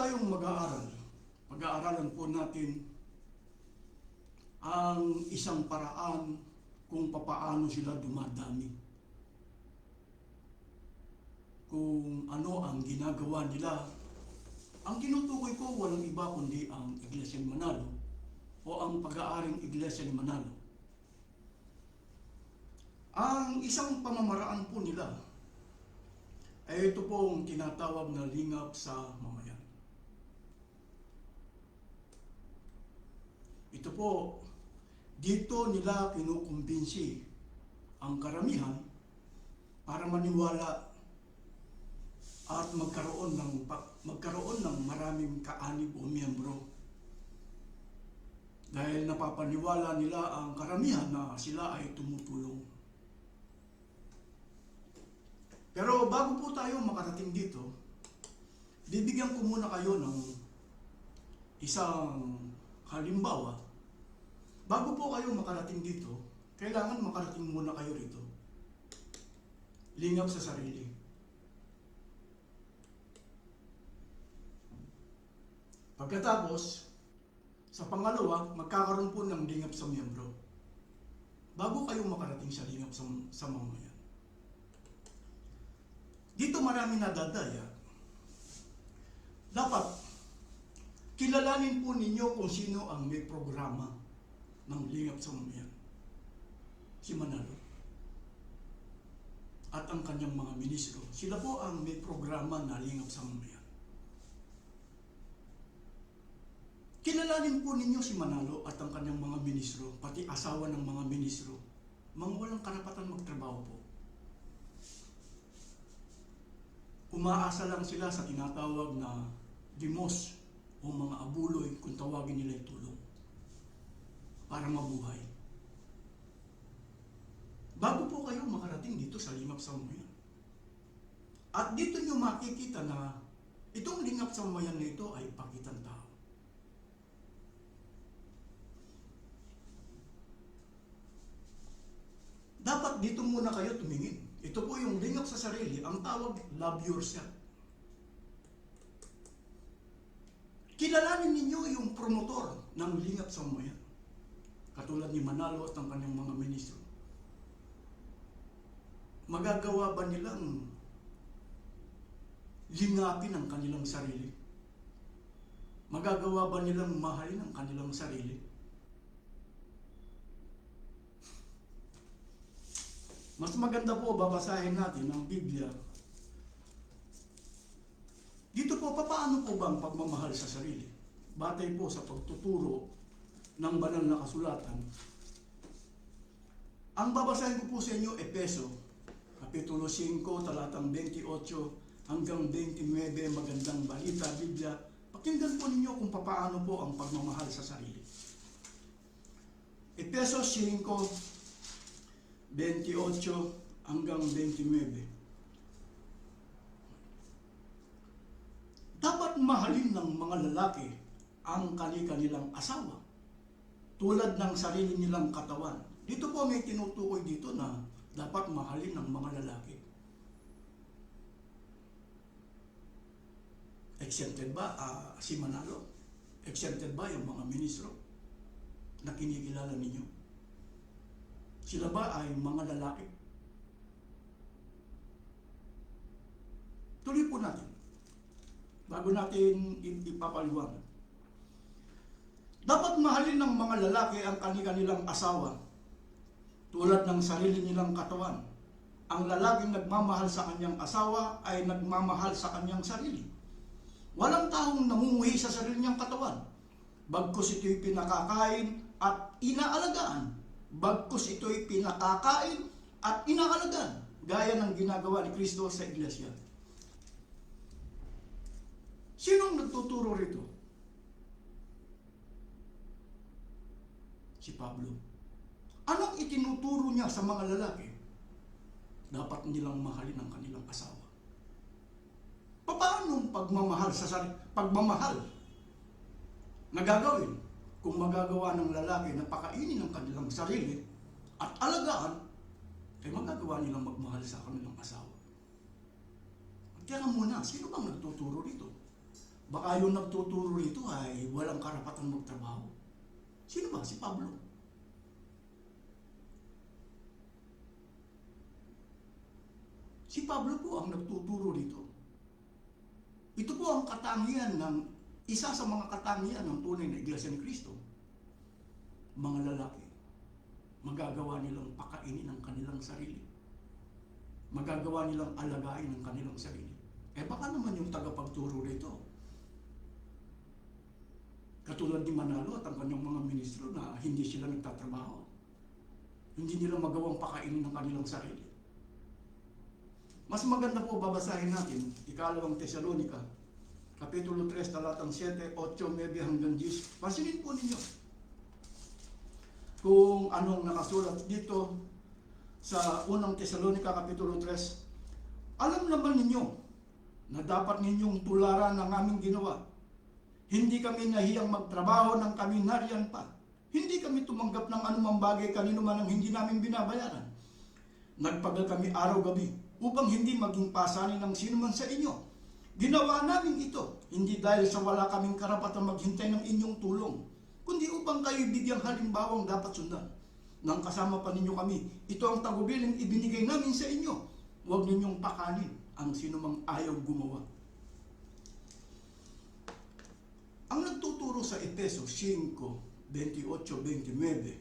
tayong mag-aaral, pag-aaralan po natin ang isang paraan kung papaano sila dumadami. Kung ano ang ginagawa nila. Ang tinutukoy ko walang iba kundi ang Iglesia ni Manalo o ang pag-aaring Iglesia ni Manalo. Ang isang pamamaraan po nila ay ito pong tinatawag na lingap sa mamayan. Ito po, dito nila kinukumbinsi ang karamihan para maniwala at magkaroon ng maraming kaanib o miyembro. Dahil napapaniwala nila ang karamihan na sila ay tumutulong. Pero bago po tayo makarating dito, bibigyan ko muna kayo ng isang halimbawa. Bago po kayo makarating dito, kailangan makarating muna kayo rito. Lingap sa sarili. Pagkatapos, sa pangalawa, magkakaroon po ng lingap sa miyembro. Bago kayo makarating sa lingap sa mamayan. Dito marami nadadaya. Dapat, kilalanin po ninyo kung sino ang may programa ng lingap sa mamayan. Si Manalo. At ang kanyang mga ministro. Sila po ang may programa na lingap sa mamayan. Kilalanin po ninyo si Manalo at ang kanyang mga ministro, pati asawa ng mga ministro, mga walang karapatan magtrabaho po. Umaasa lang sila sa tinatawag na dimos o mga abuloy kung tawagin nila tulong para mabuhay. Bago po kayo makarating dito sa lingap sa mamayan. At dito nyo makikita na itong lingap sa mamayan na ito ay pakitang tao. Dapat dito muna kayo tumingin. Ito po yung lingap sa sarili, ang tawag, love yourself. Kilalanin ninyo yung promotor ng lingap sa mamayan. Katulad ni Manalo at ang kanyang mga ministro. Magagawa ba nilang lingapin ang kanilang sarili? Magagawa ba nilang mahalin ang kanilang sarili? Mas maganda po babasahin natin ang Biblia. Dito po, paano po ba ang pagmamahal sa sarili? Batay po sa pagtuturo ng banal na kasulatan. Ang babasahin ko po sa inyo, Efeso, Kapitulo 5, talatang 28 hanggang 29, magandang balita, Biblia. Pakinggan po ninyo kung paano po ang pagmamahal sa sarili. Efeso 5, 28 hanggang 29. Dapat mahalin ng mga lalaki ang kanilang asawa tulad ng sarili nilang katawan. Dito po may tinutukoy dito na dapat mahalin ng mga lalaki. Exempted ba si Manalo? Exempted ba yung mga ministro na kinikilala ninyo? Sila ba ay mga lalaki? Tuloy po natin. Bago natin ipapaliwanag. Dapat mahalin ng mga lalaki ang kanilang asawa tulad ng sarili nilang katawan. Ang lalaking nagmamahal sa kanyang asawa ay nagmamahal sa kanyang sarili. Walang taong namumuhi sa sarili niyang katawan. Bagkus ito'y pinakakain at inaalagaan. Bagkus ito'y pinakakain at inaalagaan, gaya ng ginagawa ni Kristo sa Iglesia. Sinong nagtuturo rito? Si Pablo. Anong itinuturo niya sa mga lalaki? Dapat nilang mahalin ang kanilang asawa. Paano pagmamahal sa sarili? Pagmamahal na gagawin kung magagawa ng lalaki na pakainin ang kanilang sarili at alagaan, ay magagawa nilang magmahal sa kanilang asawa. Teka muna, sino bang nagtuturo dito? Baka yung nagtuturo rito ay walang karapatan magtrabaho. Sino ba? Si Pablo. Si Pablo po ang nagtuturo dito. Ito po ang katangian isa sa mga katangian ng tunay na Iglesia ni Cristo. Mga lalaki, magagawa nilang pakainin ang kanilang sarili. Magagawa nilang alagain ang kanilang sarili. Baka naman yung tagapagturo rito, katulad ni Manalo at ang kanyang mga ministro na hindi sila nagtatrabaho. Hindi nila magawang pakainin ng kanilang sarili. Mas maganda po babasahin natin, ikalawang Tesalonika, Kapitulo 3, talatang 7, 8, 9 hanggang 10. Pansinin po ninyo kung anong nakasulat dito sa unang Tesalonika, Kapitulo 3. Alam naman ninyo na dapat ninyong tularan ang aming ginawa. Hindi kami nahiyang magtrabaho ng kami nariyan pa. Hindi kami tumanggap ng anumang bagay kanino man ang hindi namin binabayaran. Nagpagal kami araw-gabi upang hindi maging pasanin ng sino man sa inyo. Ginawa namin ito, hindi dahil sa wala kaming karapatan maghintay ng inyong tulong, kundi upang kayo bigyang halimbawang dapat sundan. Nang kasama pa ninyo kami, ito ang tagubiling ibinigay namin sa inyo. Huwag ninyong pakanin ang sino mang ayaw gumawa. Ang nagtuturo sa Efeso 5, 28, 29,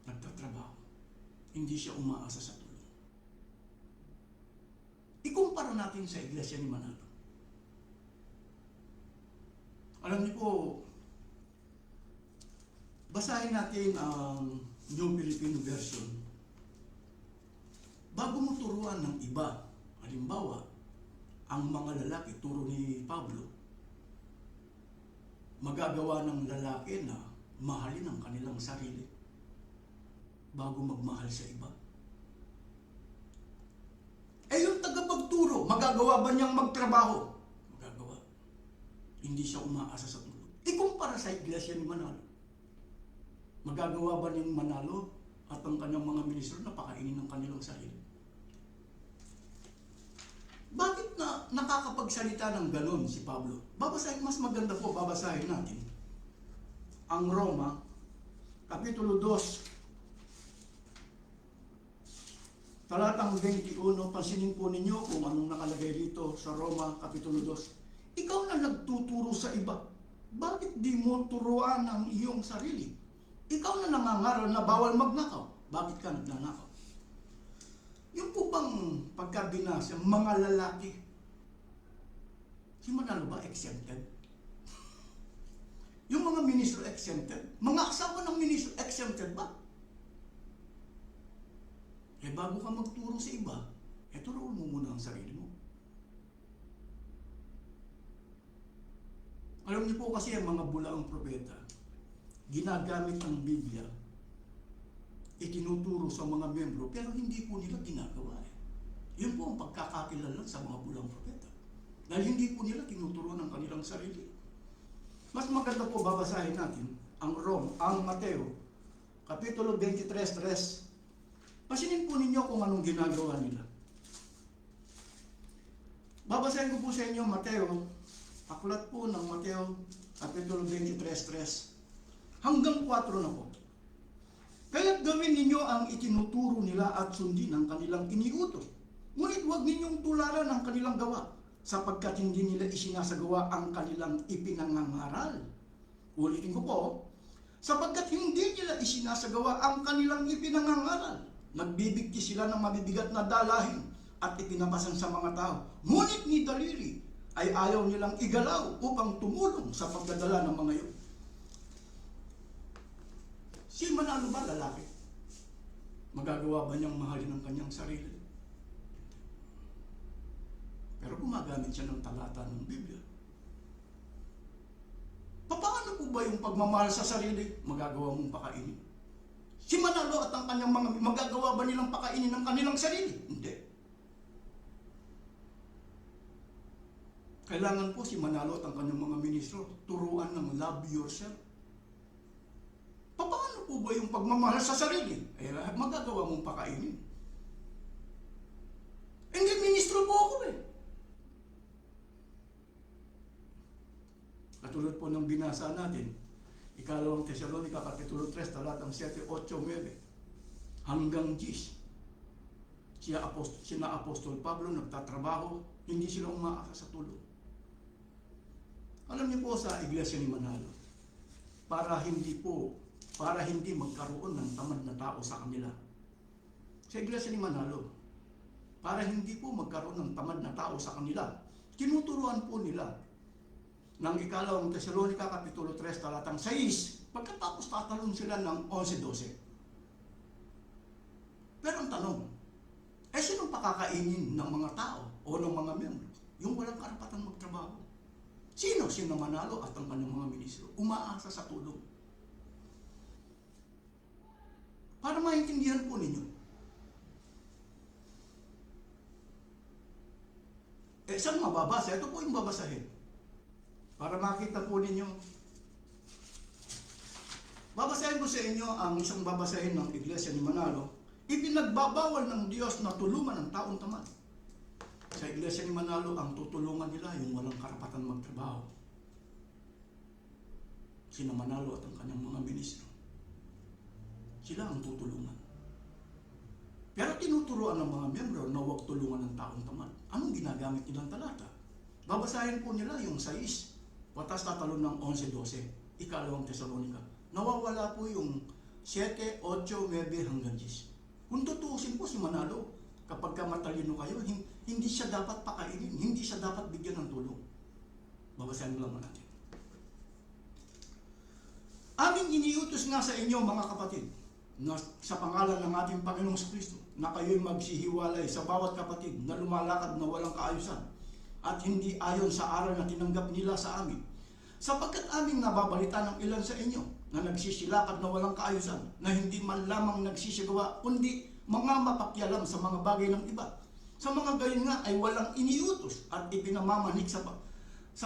nagtatrabaho. Hindi siya umaasa sa tulong. Ikumpara natin sa Iglesia ni Manalo. Alam niyo po, basahin natin ang New Filipino Version. Bago mo turuan ng iba, halimbawa, ang mga lalaki, turo ni Pablo, magagawa ng lalaki na mahalin ang kanilang sarili bago magmahal sa iba. Yung tagapagturo, magagawa ba niyang magtrabaho? Magagawa. Hindi siya umaasa sa tulong. Ikumpara sa Iglesia ni Manalo. Magagawa ba niyang Manalo at ang kanyang mga ministro na pakainin ng kanilang sarili? Bakit na nakakapagsalita ng ganon si Pablo? Babasahin, mas maganda po babasahin natin ang Roma, Kapitulo 2, talatang 21, pansinin po ninyo kung anong nakalagay dito sa Roma, Kapitulo 2. Ikaw na nagtuturo sa iba, bakit di mo turuan ang iyong sarili? Ikaw na nangangaral na bawal magnakaw, bakit ka nagnanakaw? Yung po bang pagkabinasa, mga lalaki, si Manalo ba exempted? Yung mga ministro exempted? Mga asawa ng ministro exempted ba? Bago ka magturo sa iba, turuan mo muna ang sarili mo. Alam niyo po kasi ang mga bulaang propeta, ginagamit ang Biblia, itinuturo sa mga membro, pero hindi po nila ginagawa. Yun po ang pagkakakilala sa mga bulaang propeta. Dahil hindi po nila tinuturuan ang kanilang sarili. Mas maganda po babasahin natin ang Mateo, Kapitulo 23:3. Pasinin po ninyo kung anong ginagawa nila. Babasahin ko po sa inyo Mateo, aklat po ng Mateo, Kapitulo 23:3, hanggang 4 na po. Kaya't gawin ninyo ang itinuturo nila at sundin ang kanilang iniutos. Ngunit huwag ninyong tularan ang kanilang gawa, sapagkat hindi nila isinasagawa ang kanilang ipinangangaral. Ulitin ko po, sapagkat hindi nila isinasagawa ang kanilang ipinangangaral. Nagbibigti sila ng mabibigat na dalahin at ipinapasan sa mga tao. Ngunit ni daliri ay ayaw nilang igalaw upang tumulong sa pagdadala ng mga iyon. Si Manalo ba lalaki? Magagawa ba niyang mahalin ang kanyang sarili? Pero gumagamit siya ng talata ng Biblia. Paano po ba yung pagmamahal sa sarili? Magagawa mong pakainin. Si Manalo at ang kanyang mga magagawa ba nilang pakainin ng kanilang sarili? Hindi. Kailangan po si Manalo at ang kanyang mga ministro turuan ng love yourself. Paano po ba yung pagmamahal sa sarili? Magagawa mong pakainin. Hindi, ministro po ako . katulad po ng binasa natin, ikalawang Tesalonica, Kapitulo 3, talatang 7, 8, 9, hanggang 10. Sina Apostol Pablo nagtatrabaho, hindi sila umaasa sa tulong. Alam niyo po sa Iglesia ni Manalo, para hindi magkaroon ng tamad na tao sa kanila. Sa Iglesia ni Manalo, para hindi po magkaroon ng tamad na tao sa kanila, tinuturuan po nila ng ikalawang Tesalonica, Kapitulo 3, talatang 6, pagkatapos tatalon sila ng 11-12. Pero ang tanong, sinong pakakainin ng mga tao o ng mga miyembro? Yung walang karapatan magtrabaho. Sino Manalo at ang kanyang mga ministro? Umaasa sa tulong. Para maintindihan po ninyo, saan mababasa? Ito po yung babasahin. Para makita po ninyo. Babasahin ko sa inyo ang isang babasahin ng Iglesia ni Manalo. Ipinagbabawal ng Diyos na tulungan ang taong tamad. Sa Iglesia ni Manalo, ang tutulungan nila yung walang karapatan magtrabaho. Sina Manalo at ang kanyang mga ministro. Sila ang tutulungan. Pero tinuturuan ng mga miyembro na huwag tulungan ng taong tamad. Anong ginagamit nilang talata? Babasahin po nila yung 6. Watas tatalon ng 11-12, ikalawang Tesalonica. Nawawala po yung 7, 8, 9 hanggang 10. Kung tutuusin po si Manalo, kapag matalino kayo, hindi siya dapat pakainin, hindi siya dapat bigyan ng tulong. Babasahin mo lang natin. Aming iniutos nga sa inyo, mga kapatid, na sa pangalan ng ating Panginoong Kristo, na kayo'y magsihiwalay sa bawat kapatid na lumalakad na walang kaayusan at hindi ayon sa aral na tinanggap nila sa amin. Sapagkat aming nababalita ng ilan sa inyo na nagsisilakad na walang kaayusan, na hindi man lamang nagsisigawa, kundi mga mapakialam sa mga bagay ng iba. Sa mga gayon nga ay walang iniutos at ipinamamanik sa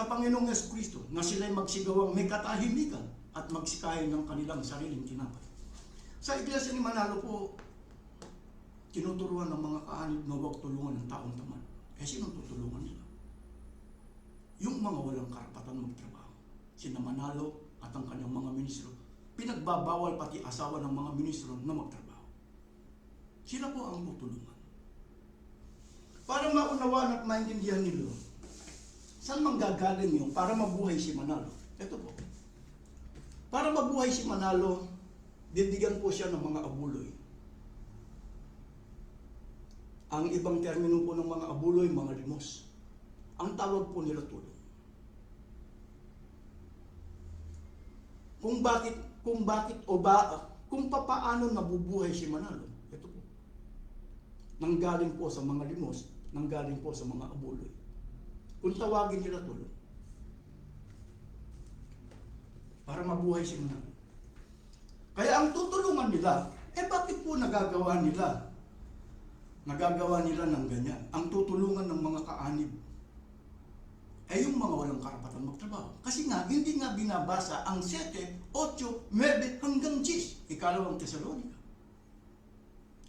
Panginoong Kristo na sila'y magsigawang may katahimikan at magsikahin ng kanilang sariling tinapay. Sa Iglesia ni Manalo po, tinuturuan ng mga kaanib na huwag tulungan ng taong tamad. Sinong tutulungan nila? Yung mga walang karapatan magtrabaho. Sina Manalo at ang kanyang mga ministro, pinagbabawal pati asawa ng mga ministro na magtrabaho. Sila po ang tutulungan. Para maunawaan at maintindihan nila, saan manggagaling yung para mabuhay si Manalo? Ito po. Para mabuhay si Manalo, bibigyan po siya ng mga abuloy. Ang ibang termino po ng mga abuloy, mga limos. Ang tawag po nila tulong. Kung papaano nabubuhay si Manalo, ito po. Nanggaling po sa mga limos, nanggaling po sa mga abuloy. Kung tawagin nila tulong, para mabuhay si Manalo. Kaya ang tutulungan nila, bakit po nagagawa nila? Nagagawa nila ng ganyan. Ang tutulungan ng mga kaanib, yung mga walang karapatan magtrabaho. Kasi nga, hindi nga binabasa ang 7, 8, 9 hanggang 10, ikalawang Tesalonica.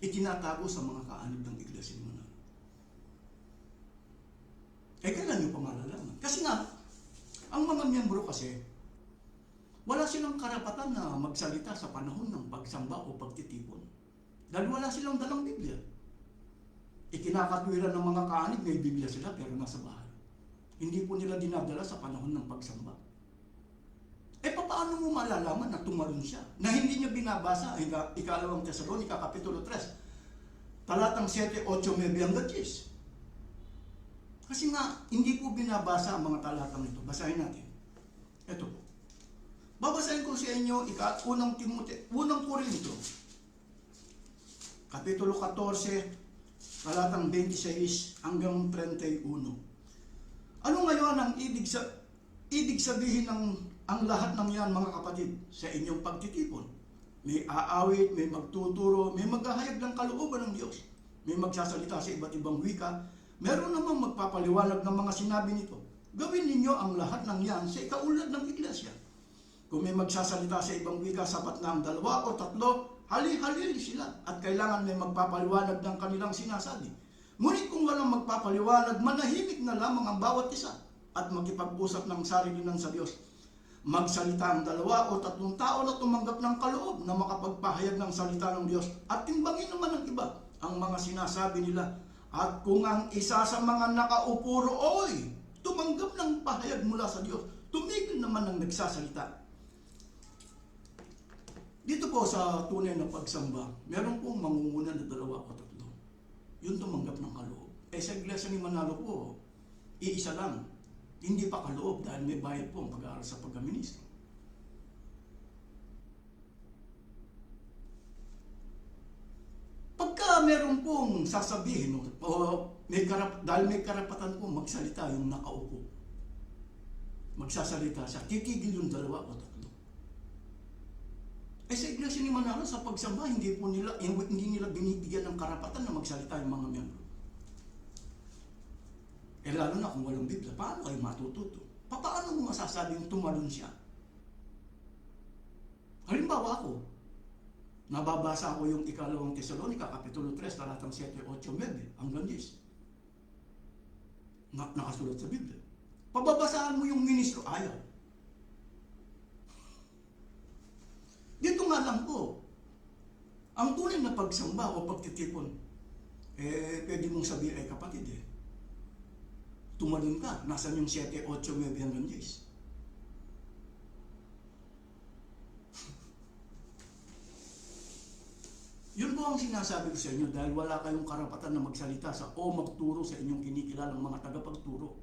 Itinatago sa mga kaanib ng Iglesia ni Manalo. Kailan nyo pa malalaman? Kasi nga, ang mga miyembro kasi, wala silang karapatan na magsalita sa panahon ng pagsamba o pagtitipon. Dahil wala silang dalang Biblia. Ikinakatwiran ng mga kaanib, may Biblia sila pero nasa bahay. Hindi po nila dinadala sa panahon ng pagsamba. Paano mo malalaman na tumalon siya? Na hindi niya binabasa, ikalawang Tesalonica, Kapitulo 3, talatang 7, 8, 9 hanggang 10. Kasi nga, hindi po binabasa ang mga talatang ito. Basahin natin. Ito po. Babasahin ko sa inyo, unang Korinto, Kapitulo 14, talatang 26 hanggang 31. Ano ngayon ang ibig sabihin ng ang lahat ng yan, mga kapatid, sa inyong pagtitipon? May aawit, may magtuturo, may maghahayag ng kalooban ng Diyos, may magsasalita sa iba't ibang wika, meron namang magpapaliwanag ng mga sinabi nito. Gawin ninyo ang lahat ng yan sa ikaulad ng Iglesia. Kung may magsasalita sa ibang wika, sapat na ang 2 o 3, hali-halili sila at kailangan may magpapaliwanag ng kanilang sinasabi. Ngunit kung walang magpapaliwanag, manahimik na lamang ang bawat isa at makipag-usap ng sarili ng sa Diyos. magsalita ang 2 o 3 tao na tumanggap ng kaloob na makapagpahayag ng salita ng Diyos at timbangin naman ng iba ang mga sinasabi nila. At kung ang isa sa mga nakaupo rooy tumanggap ng pahayag mula sa Diyos, tumigil naman ng nagsasalita. Dito po sa tunay na pagsamba, meron pong mangunguna na 2 o 3. Yun tumanggap ng kaloob. Sa iglesia ni Manalo po, iisa lang. Hindi pa kaloob dahil may bayad po ang pag-aaral sa pagkaministro. Pagka meron pong sasabihin o dahil may karapatan po magsalita yung nakaupo, magsasalita siya, titigil yung 2 o 3. Sa iglesia ni Manalo, sa pagsamba, hindi nila binibigyan ng karapatan na magsalita yung mga miyembro. Lalo na kung walang Biblia, paano kayo matututo? Paano mo masasabing tumalon siya? Halimbawa ako, nababasa ko yung 2 Tesalonica, Kapitulo 3, talatang 7, 8, 9, hanggang 10. Nakasulat sa Biblia. Pababasaan mo yung ministro, ayaw. Dito nga lang po, ang tunay na pagsamba o pagtitipon, pwede mong sabihin, kapatid, tumalon ka, nasan yung 7, 8, 9 hanggang 10? Yun po ang sinasabi ko sa inyo dahil wala kayong karapatan na magsalita o magturo sa inyong kinikilalang mga tagapagturo.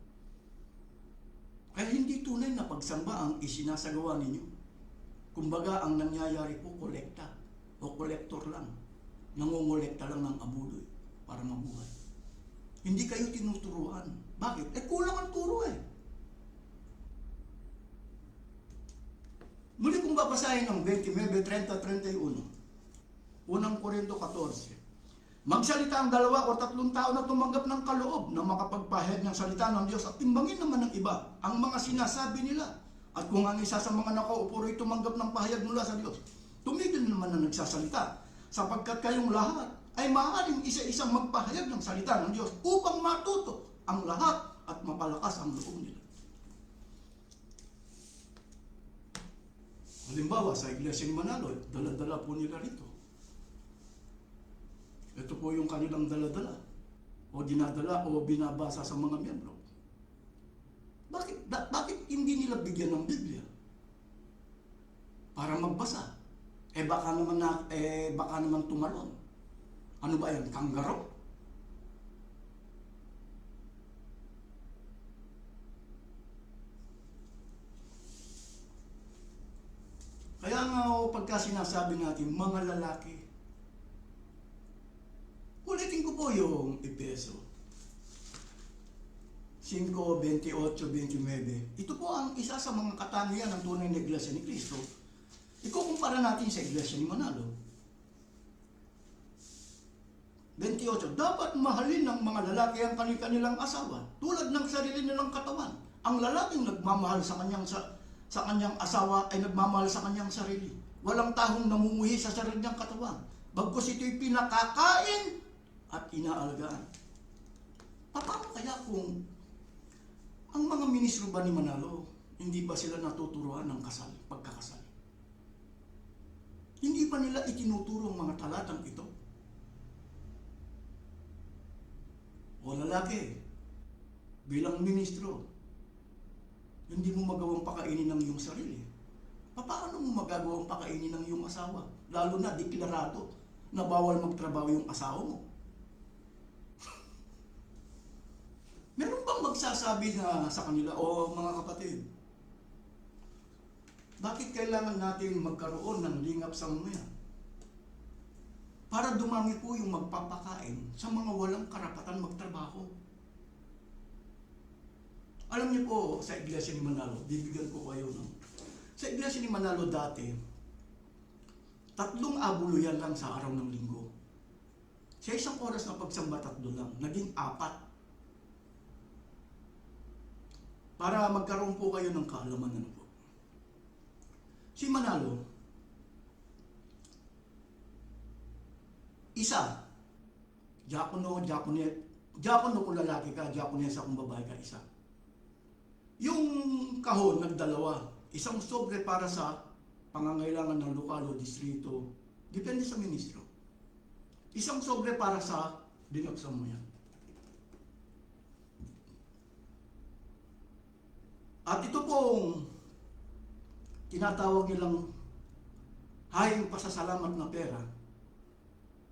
Kaya hindi tunay na pagsamba ang isinasagawa ninyo. Kumbaga, ang nangyayari po, kolekta o kolektor lang. Nangongolekta lang ng abuloy para mabuhay. Hindi kayo tinuturuan. Bakit? Kulang ang turo . Muli kong babasahin ng 29, 30, 31. Unang Korinto 14. Magsalita ang 2 o 3 tao na tumanggap ng kaloob na makapagpahayag ng salita ng Diyos at timbangin naman ng iba ang mga sinasabi nila. At kung ang isa sa mga nakaupo ay tumanggap ng pahayag mula sa Diyos, tumigil naman na nagsasalita, sapagkat kayong lahat ay maaaring isa-isang magpahayag ng salita ng Diyos upang matuto ang lahat at mapalakas ang loob nila. Halimbawa, sa iglesia ni Manalo, dala-dala po nila rito. Ito po yung kanilang dala-dala o dinadala o binabasa sa mga miyembro. Bakit hindi nila bigyan ng Biblia para magbasa? Baka naman tumalon. Ano ba yan? Kanggaro? Kaya nga pagka sinasabi natin, mga lalaki, ulitin ko po yung Efeso 5, 28, 29. Ito po ang isa sa mga katangian ng tunay na iglesia ni Cristo. Ikukumpara natin sa iglesia ni Manalo. 28. Dapat mahalin ng mga lalaki ang kanilang asawa tulad ng sarili nilang katawan. Ang lalaking nagmamahal sa kanyang asawa ay nagmamahal sa kanyang sarili. Walang tahong namumuhi sa sarili niyang katawan. Bagkus ito'y pinakakain at inaalagaan. Paano kaya kung ang mga ministro ba ni Manalo, hindi ba sila natuturuan ng pagkakasal? Hindi ba nila itinuturo ang mga talatang ito? O lalaki, bilang ministro, hindi mo magawang pakainin ng iyong sarili. Paano mo magagawang pakainin ng iyong asawa? Lalo na deklarado na bawal magtrabaho yung asawa mo. Meron bang magsasabi na sa kanila, mga kapatid, bakit kailangan natin magkaroon ng lingap sa mga yan? Para dumami po yung magpapakain sa mga walang karapatan magtrabaho. Alam niyo po, sa iglesia ni Manalo, bibigyan ko kayo sa iglesia ni Manalo dati, 3 abuluyan lang sa araw ng linggo. Sa isang oras na pagsamba, 3 lang. Naging 4. Para magkaroon po kayo ng kaalaman po. Si Manalo, isa, diakono kung lalaki ka, diakonesa kung babae ka, isa. Yung kahon, nagdalawa. isang sobre para sa pangangailangan ng lokal o distrito, depende sa ministro. Isang sobre para sa dinagsamuyan. At ito pong tinatawag nilang hayang pasasalamat na pera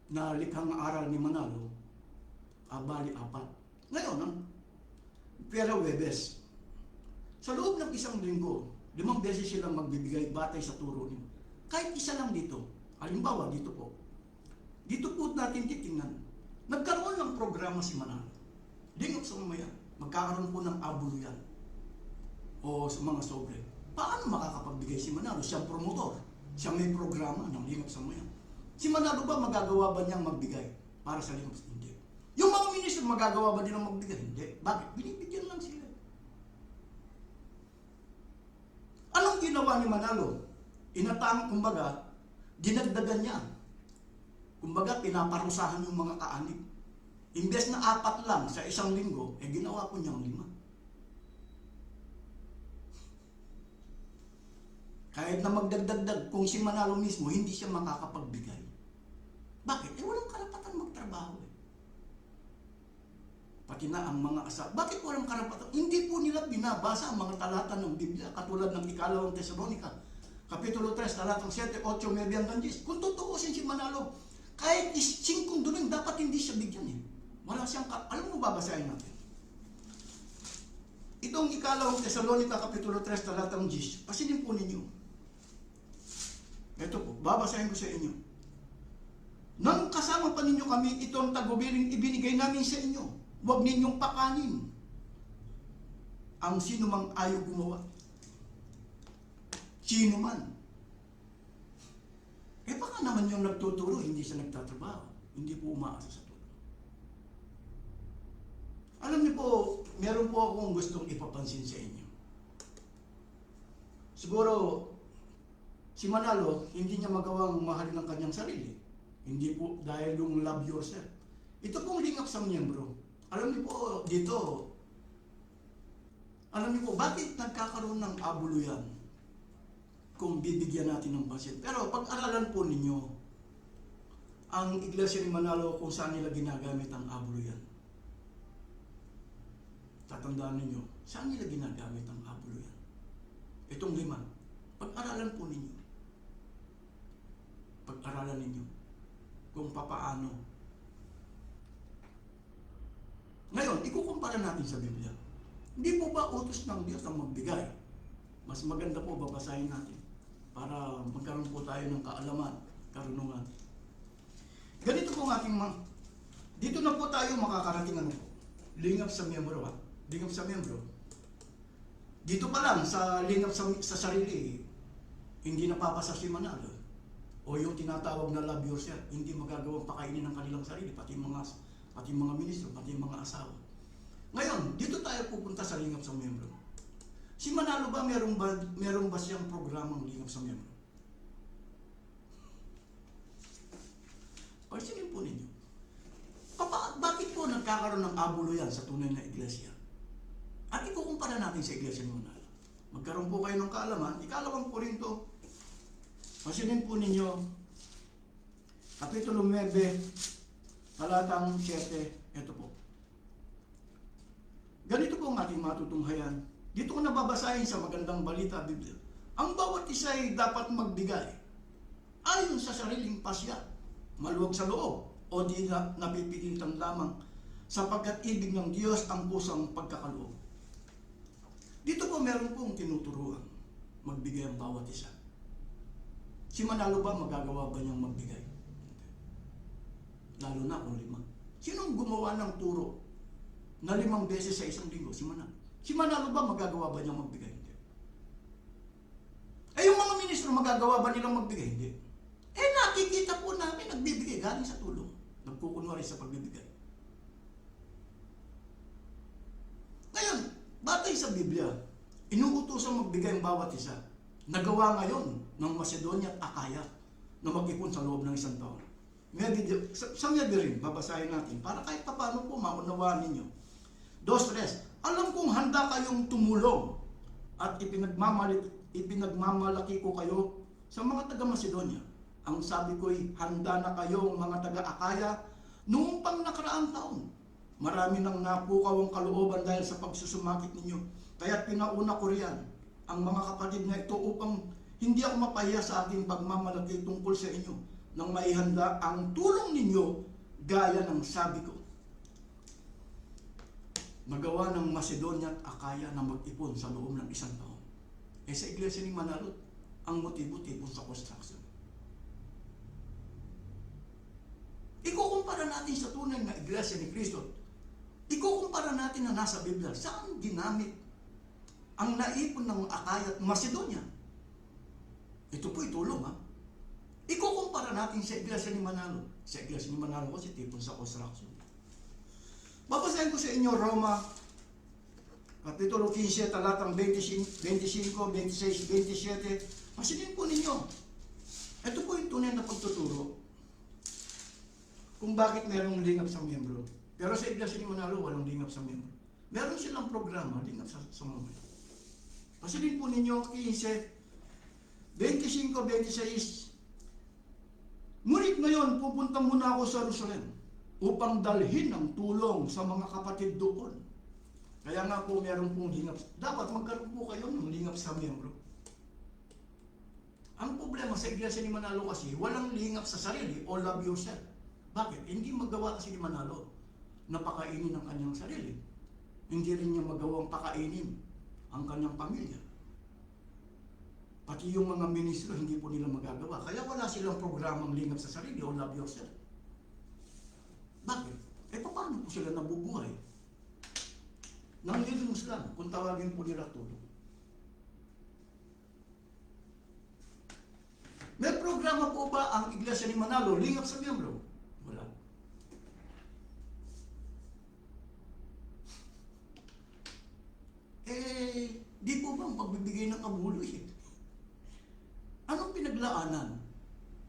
na likhang aral ni Manalo, bali 4. Ngayon, ang pera Webes, sa loob ng isang linggo, 5 beses silang magbibigay batay sa turo niyo. Kahit isa lang dito, halimbawa dito po natin titingnan, nagkaroon ng programa si Manalo. Lingap sa mamaya, magkakaroon po ng abuluyan o sa mga sobre. Paano makakapagbigay si Manalo? Siyang promotor, siya may programa ng lingap sa mamaya. Si Manalo ba magagawa ba niyang magbigay para sa lingap? Hindi. Yung mga ministro, magagawa ba nilang magbigay? Hindi. Bakit? Binibigyan lang sila. Anong ginawa ni Manalo? Inatang, kumbaga, dinagdagan niya. Kumbaga, pinaparusahan yung mga kaanib. Imbes na 4 lang sa isang linggo, ginawa ko niyang 5. Kahit na magdagdagdag, kung si Manalo mismo, hindi siya makakapagbigay. Bakit? Walang karapatan magtrabaho Pati na ang mga asa. Bakit walang karapatan? Hindi po nila binabasa ang mga talata ng Biblia, katulad ng 2 Tesalonica, Kapitulo 3, talatang 7, 8, 9, hanggang 10. Kung tutuusin si Manalo, kahit 5 doon, dapat hindi siya bigyan Wala siyang, alam mo babasahin natin. Itong 2 Tesalonica, Kapitulo 3, talatang 10, pasilin po ninyo. Ito po, babasahin ko sa inyo. Nang kasama pa ninyo kami, itong tagubiling ibinigay namin sa inyo. Huwag ninyong pakanin ang sino mang ayaw gumawa. Sino man. Baka naman yung nagtuturo, hindi siya nagtatrabaho. Hindi po umaasa sa tulong. Alam niyo po, meron po akong gustong ipapansin sa inyo. Siguro, si Manalo, hindi niya magawang mahalin ang kanyang sarili. Hindi po dahil yung love yourself. Ito pong lingap sa miyembro. Alam niyo po, dito, alam niyo po, bakit nagkakaroon ng abuluyan kung bibigyan natin ng budget? Pero pag-aralan po ninyo, ang Iglesia ni Manalo kung saan nila ginagamit ang abuluyan. Tatandaan ninyo, saan nila ginagamit ang abuluyan? Itong 5. Pag-aralan po ninyo. Pag-aralan ninyo kung papaano. Ngayon, ikukumpara natin sa Biblia. Hindi po ba utos ng Diyos ang magbigay? Mas maganda po babasahin natin para magkaroon po tayo ng kaalaman, karunungan. Ganito po ang aking dito na po tayo makakarating lingap sa miyembro Lingap sa miyembro. Dito pa lang sa lingap sa sarili, hindi napapasa si Manalo. O yung tinatawag na love yourself, hindi magagawang pakainin ng kanilang sarili, pati mga ministro, pati mga asawa. Ngayon, dito tayo pupunta sa lingap sa miyembro. Si Manalo ba, merong ba siyang programang lingap sa miyembro? Pansinin po ninyo. Bakit po nagkakaroon ng abuluyan sa tunay na iglesia? At ikukumpara natin sa iglesia ni Manalo. Magkaroon po kayo ng kaalaman. 2 Korinto, pansinin po ninyo, Kapitulo 9, talatang 7, ito po. Ganito po ang ating matutunghayan. Dito ko nababasahin sa magandang balita Biblia. Ang bawat isa ay dapat magbigay ayon sa sariling pasya, maluwag sa loob, o di na napipilitan lamang, sapagkat ibig ng Diyos ang kusang pagkakaloob. Dito po meron pong tinuturuan, magbigay ang bawat isa. Si Manalo ba, magagawa ba niyang magbigay? Lalo na kung 5. Sinong gumawa ng turo na 5 beses sa isang linggo? Si Manalo. Si Manalo ba, magagawa ba niyang magbigay? Hindi. Yung mga ministro, magagawa ba nilang magbigay? Hindi. Nakikita po namin, nagbibigay galing sa tulong. Nagkukunwari sa pagbibigay. Ngayon, batay sa Biblia, inuutosan magbigay ang bawat isa. Nagawa ngayon ng Macedonia at Akaya na mag-ipon sa loob ng 1 taon. Sa Maybe rin, babasahin natin para kahit paano po maunawaan ninyo. 2, 3. Alam kong handa kayong tumulong at ipinagmamalit ipinagmamalaki ko kayo sa mga taga-Macedonia. Ang sabi ko'y handa na kayo mga taga-Akaya noong pang nakaraang taon. Marami nang napukaw ang kalooban dahil sa pagsusumakit ninyo. Kaya't pinauna ko riyan ang mga kapatid na ito upang hindi ako mapahiya sa aking pagmamalaki tungkol sa inyo nang maihanda ang tulong ninyo gaya ng sabi ko. Nagawa ng Macedonia at Akaya na mag-ipon sa loob ng isang taon. Sa iglesia ni Manalot, ang motibo-tibo sa construction. Ikukumpara natin sa tunay na iglesia ni Kristo. Ikukumpara natin na nasa Biblia. Saan ginamit ang naipon ng Akaya at Macedonia? Ito po'y tulong, ha? Ikukumpara natin sa iglesia ni Manalo. Sa iglesia ni Manalo kasi tipon sa construction. Babasahin ko sa inyo Roma, Kapitulo 15, talatang 25, 26, 27. Pasilin po ninyo. Ito po yung tunay na pagtuturo kung bakit merong lingap sa miyembro. Pero sa iglesia ni Manalo, walang lingap sa miyembro. Meron silang programa, lingap sa mga miyembro. Pasilin po ninyo 15, 25, 26. Ngunit ngayon, pupunta muna ako sa Jerusalem upang dalhin ang tulong sa mga kapatid doon. Kaya nga po meron pong lingap. Dapat magkaroon po kayo ng lingap sa miyembro. Ang problema sa iglesia ni Manalo kasi, walang lingap sa sarili o love yourself. Bakit? Hindi magawa kasi ni Manalo na pakainin ang kanyang sarili. Hindi rin niya magawang pakainin ang kanyang pamilya. Pati yung mga ministro, hindi po nila magagawa. Kaya wala silang programang lingap sa sarili o love yourself. Bakit? Paano po sila nabubuhay? Nanglilimos lang kung tawagin po nila tulong. May programa po ba ang iglesia ni Manalo lingap sa miyembro? Wala. Di po ba ang pagbibigay ng kabuloy? Anong pinaglaanan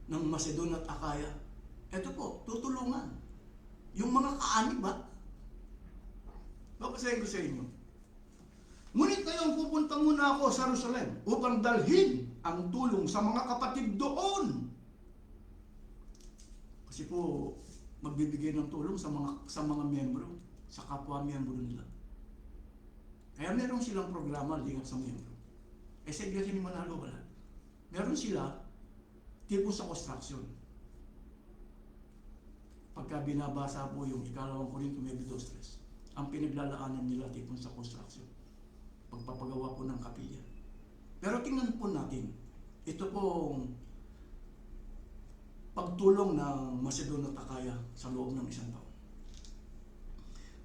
ng Macedonia at Akaya? Ito po, tutulungan. Yung mga kaanib ba? Babasahin ko sa inyo. Ngunit ngayon pupunta muna ako sa Jerusalem upang dalhin ang tulong sa mga kapatid doon. Kasi po, magbibigay ng tulong sa mga miyembro, sa kapwa miyembro nila. Kaya meron silang programa lingap sa miyembro. Sa iglesia ni Manalo wala. Meron sila tipo sa construction. Pagka binabasa po yung ikalawang Korinto 2:3, ang pinaglalaanan nila tipon sa construction. Pagpapagawa po ng kapilya. Pero tingnan po natin, ito pong pagtulong ng Macedonia at Akaya sa loob ng isang taon.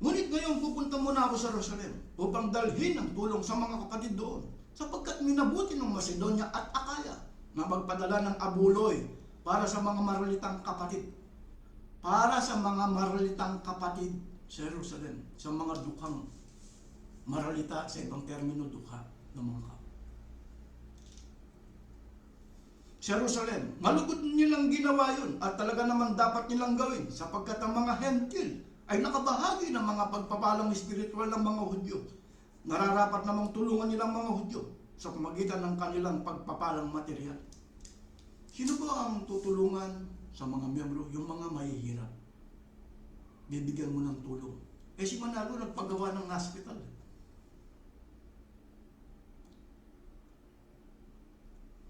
Ngunit ngayon pupunta muna ako sa Jerusalem upang dalhin ang tulong sa mga kapatid doon, sapagkat minabuti ng Macedonia at Akaya na magpadala ng abuloy para sa mga maralitang kapatid. Para sa mga maralitang kapatid sa Jerusalem, sa mga dukhang maralita, sa ibang termino, dukha ng mga kapatid. Sa Jerusalem, malugod nilang ginawa yun at talaga naman dapat nilang gawin sapagkat ang mga Hentil ay nakabahagi ng mga pagpapalang espiritual ng mga Hudyo. Nararapat namang tulungan nilang mga Hudyo sa pamagitan ng kanilang pagpapalang material. Sino ba ang tutulungan sa mga miyembro? Yung mga mahihirap. Bibigyan mo ng tulong. Si Manalo nagpagawa ng hospital.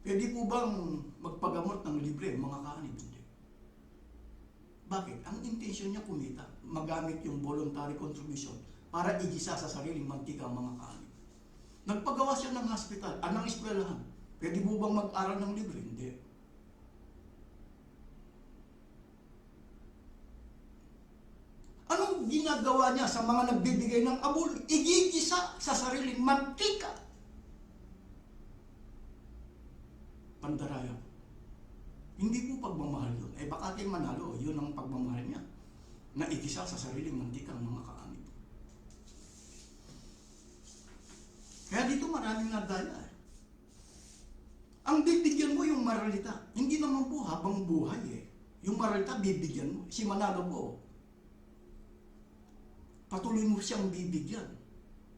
Pwede po bang magpagamot ng libre mga kaanib? Hindi. Bakit? Ang intention niya kumita. Magamit yung voluntary contribution para igisa sa sariling mantika ang mga kaanib. Nagpagawa siya ng hospital, ng eskwelahan. Pwede po bang mag-aral ng libre? Hindi. Anong ginagawa niya sa mga nagbibigay ng abul? Igigisa sa sariling mantika. Pandaraya. Hindi po pagmamahal yun. Baka kay Manalo, yun ang pagmamahal niya. Na igisa sa sariling mantika ang mga kaanib. Kaya dito maraming nadaya. Ang bibigyan mo yung maralita. Hindi naman po habang buhay Yung maralita bibigyan mo. Si Manalo po, patuloy mo siyang bibigyan.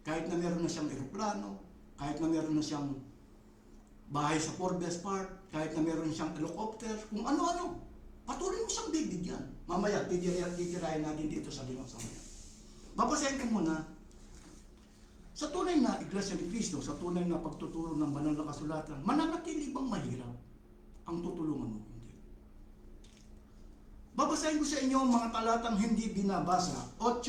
Kahit na meron na siyang eroplano, kahit na meron na siyang bahay sa Forbes Park, kahit na meron siyang helicopter, kung ano-ano. Patuloy mo siyang bibigyan. Mamaya, titirahin natin dito sa limang samaya. Babasahin ko muna, sa tunay na Iglesia ni Cristo, sa tunay na pagtuturo ng banal na kasulatan, mananatili bang mahirap ang tutulungan mo? Hindi. Babasahin ko sa inyo ang mga talatang hindi binabasa. 8,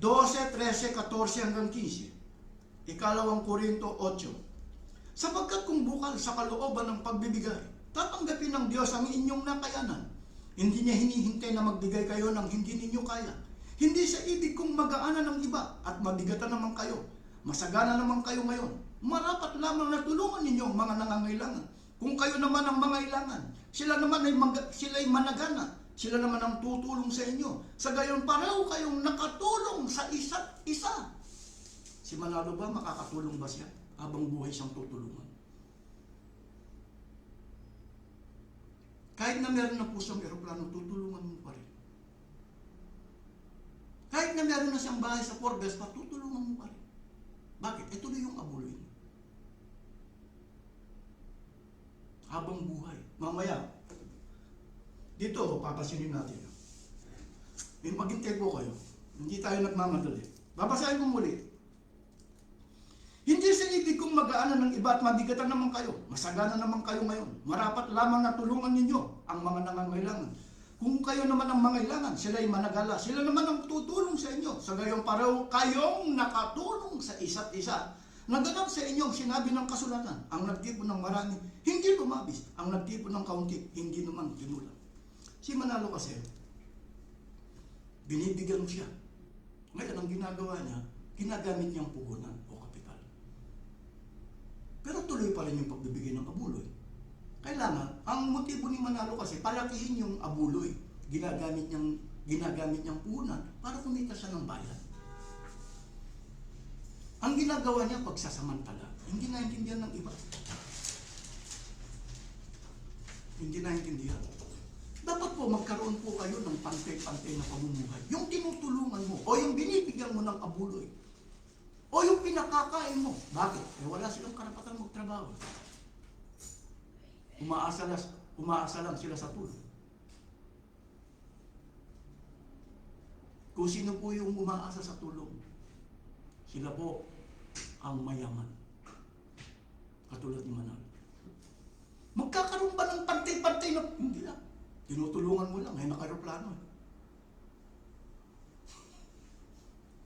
12, 13, 14 hanggang 15. Ikalawang Korinto 8. Sapagkat kung bukal sa kalooban ng pagbibigay, tatanggapin ng Diyos ang inyong nakayanan. Hindi niya hinihintay na magbigay kayo ng hindi ninyo kaya. Hindi sa ibig kong magaanan ng iba at mabigatan naman kayo. Masagana naman kayo ngayon. Marapat lamang na tulungan ninyo ang mga nangangailangan. Kung kayo naman ang mangailangan, sila naman sila'y managana. Sila naman ang tutulong sa inyo. Sa gayon pareho kayong nakatulong sa isa't isa. Si Manalo ba, makakatulong ba siya habang buhay siyang tutulungan? Kahit na meron na po siyang eroplano, tutulungan mo pa rin. Kahit na meron na siyang bahay sa Forbes, tutulungan mo pa rin. Bakit? Ito na yung abuloy mo. Habang buhay. Mamaya, dito, papasinin natin. Maghintay po kayo. Hindi tayo nagmamadali. Babasahin ko muli. Hindi sa ibig kong mag-aanan ng iba at mabigatan naman kayo. Masagana naman kayo ngayon. Marapat lamang na tulungan ninyo ang mga nangangailangan. Kung kayo naman ang mangailangan, sila'y managala. Sila naman ang tutulong sa inyo. Sa gayon pareho kayong nakatulong sa isa't isa. Naganap sa inyong sinabi ng kasulatan, ang nagtipon ng marami, hindi lumabis. Ang nagtipon ng kaunti, hindi naman kinulang. Si Manalo kasi, binibigyan mo siya. Ngayon, ang ginagawa niya, ginagamit niyang puhunan o kapital. Pero tuloy pa rin yung pagbibigay ng abuloy. Kailangan, ang motibo ni Manalo kasi, palakihin yung abuloy. Ginagamit niyang puhunan para kumita siya ng bayan. Ang ginagawa niya, pagsasamantala. Hindi naintindihan ng iba. Hindi naintindihan. Dapat po magkaroon po kayo ng pantay-pantay na pamumuhay. Yung tinutulungan mo, o yung binibigyan mo ng abuloy, o yung pinakakain mo. Bakit? Wala silang karapatan magtrabaho. Umaasa lang sila sa tulong. Kung sino po yung umaasa sa tulong, sila po ang mayaman. Katulad ni Manalo. Magkakaroon ba ng pantay-pantay na? Hindi lang. Tinutulungan mo lang, ay naka-aeroplano.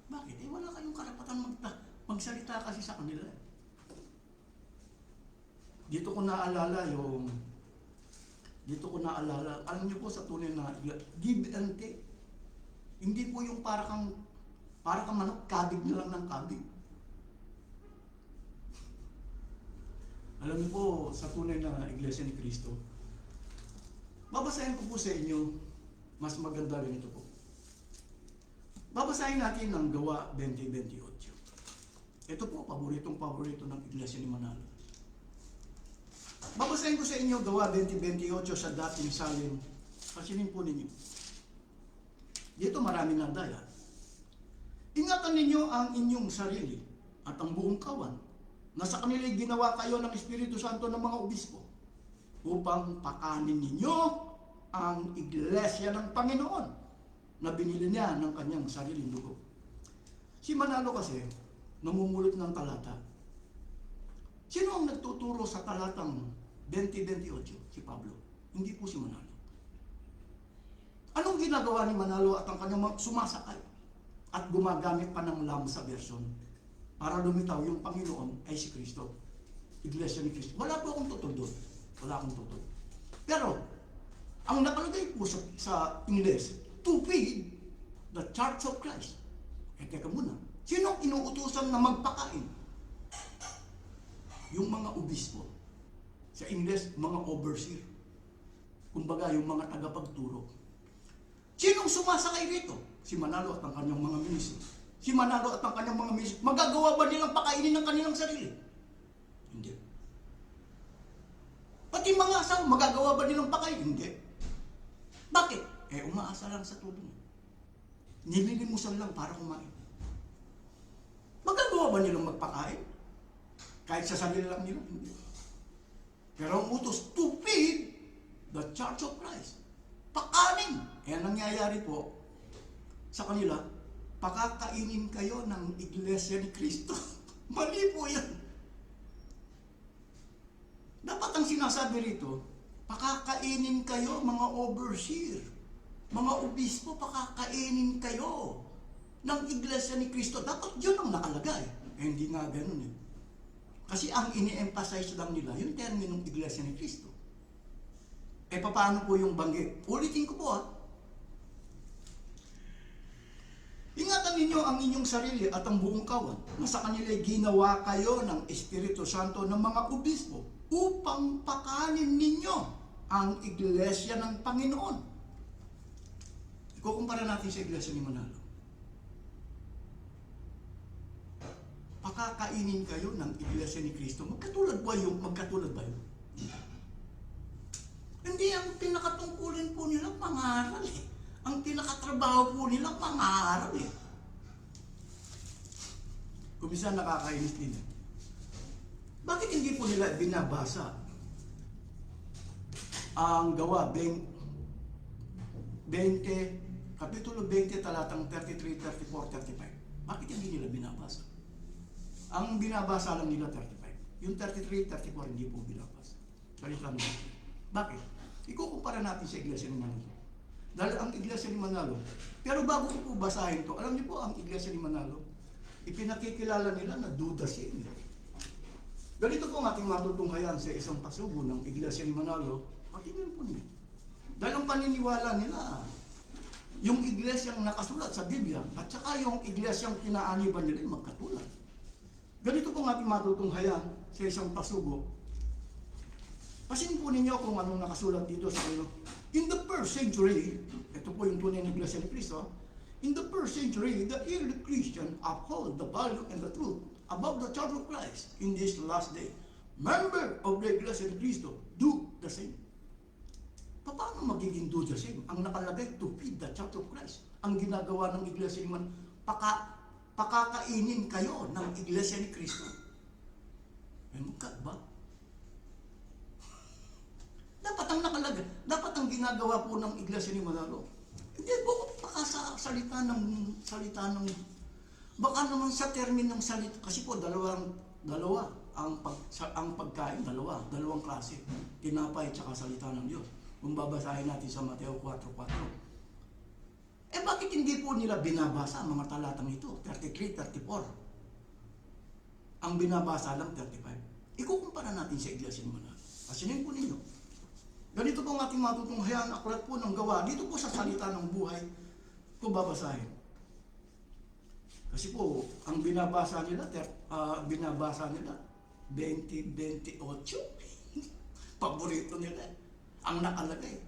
Bakit? Wala kayong karapatan magsalita kasi sa kanila. Dito ko naalala, alam niyo po sa tunay na give and take. Hindi po yung para kang manok, kabig na lang ng kabig. Alam niyo po, sa tunay na Iglesia ni Cristo, babasahin ko po sa inyo, mas maganda rin ito po. Babasahin natin ang Gawa 20:28. Ito po, paborito ng Iglesia ni Manalo. Babasahin ko sa inyo, Gawa 20:28 sa dating salin. Pasinin po ninyo. Dito marami na daya. Ingatan ninyo ang inyong sarili at ang buong kawan na sa kanila'y ginawa kayo ng Espiritu Santo ng mga obispo upang pakanin ninyo ang Iglesia ng Panginoon na binili niya ng kanyang sariling dugo. Si Manalo kasi, namumulot ng talata. Sino ang nagtuturo sa talatang 20:28? Si Pablo. Hindi po si Manalo. Anong ginagawa ni Manalo at ang kanyang sumasakay? At gumagamit pa ng lamsa version para lumitaw yung Panginoon ay si Kristo. Iglesia ni Cristo. Wala po akong tutol doon. Wala akong tutol. Pero, ang nakalagay po sa Ingles, to feed the Church of Christ. Teka muna. Sino ang inuutusan na magpakain? Yung mga obispo. Sa Ingles, mga overseer. Kumbaga, yung mga tagapagturo. Sinong sumasakay rito? Si Manalo at ang kanyang mga ministro. Si Manalo at ang kanyang mga ministro. Magagawa ba nilang pakainin ng kanilang sarili? Hindi. Pati mga asawa, magagawa ba nilang pakainin? Hindi. Bakit? Umaasa lang sa tulong. Nililimusan lang para kumain. Magagawa ba nilang magpakain? Kahit sa sarili lang nila, hindi. Pero ang utos, to feed the Church of Christ. Pakanin. Kaya nangyayari po sa kanila, pakakainin kayo ng Iglesia ni Cristo. Mali po yan. Dapat ang sinasabi rito, pakakainin kayo mga overseer, mga obispo, pakakainin kayo ng Iglesia ni Cristo. Dapat yun ang nakalagay. Hindi nga ganun eh. Kasi ang ini-emphasize lang nila, yung terminong Iglesia ni Cristo. Paano po yung banggit? Ulitin ko po Ingatan ninyo ang inyong sarili at ang buong kawan na sa kanila'y ginawa kayo ng Espiritu Santo ng mga obispo upang pakanin ninyo ang Iglesia ng Panginoon. Ikukumpara natin sa Iglesia ni Manalo. Pakakainin kayo ng Iglesia ni Cristo. Magkatulad ba yun? Hindi, ang pinakatungkulin po nila pangaral eh. Ang pinakatrabaho po nila pangaral eh. Kuminsan nakakainis din eh. Bakit hindi po nila binabasa ang Gawa 20, Kapitulo 20, talatang 33, 34, 35? Bakit hindi nila binabasa? Ang binabasa lang nila 35. Yung 33, 34 hindi po binabasa. Salita nila. Bakit? Ikukumpara natin sa Iglesia ni Manalo. Dahil ang Iglesia ni Manalo, pero bago ko po basahin to, alam niyo po ang Iglesia ni Manalo, ipinakikilala nila na dudasin. Ganito po ang ating matutunghayan sa isang pasubo ng Iglesia ni Manalo, pakinggan po niyo. Dahil ang paniniwala nila, yung iglesyang nakasulat sa Biblia, at saka yung iglesyang pinaaniban nila ay magkatulad. Ganito po ang ating matutunghayan sa isang pasubo. Pasin po ninyo kung anong nakasulat dito sa iyo. In the first century, ito po yung tunay na Iglesia ni Cristo, in the first century, the early Christian uphold the value and the truth above the Church of Christ in this last day. Member of the Iglesia ni Cristo, do the same. Paano magiging do the same? Ang nakalagay, to feed the Church of Christ. Ang ginagawa ng Iglesia ni Man, pakakainin kayo ng Iglesia ni Cristo. Ba? Dapat ang nakalagay, dapat ang ginagawa po ng Iglesia ni Manalo. Hindi po baka sa salita ng baka naman sa termin ng salita, kasi po dalawa ang pagkain, dalawang klase, tinapay at saka salita ng Diyos. Kung babasahin natin sa Mateo 4:4. Bakit hindi po nila binabasa ang mga talatang ito, 33, 34? Ang binabasa lang 35. Ikukumpara natin sa Iglesia ni Manalo. Pasinin po ninyo. Ganito po ang ating matutunghayan, aklat po ng Gawa. Dito po sa salita ng buhay, ko babasahin. Kasi po, ang binabasa nila 20-28. Paborito nila. Ang nakalagay,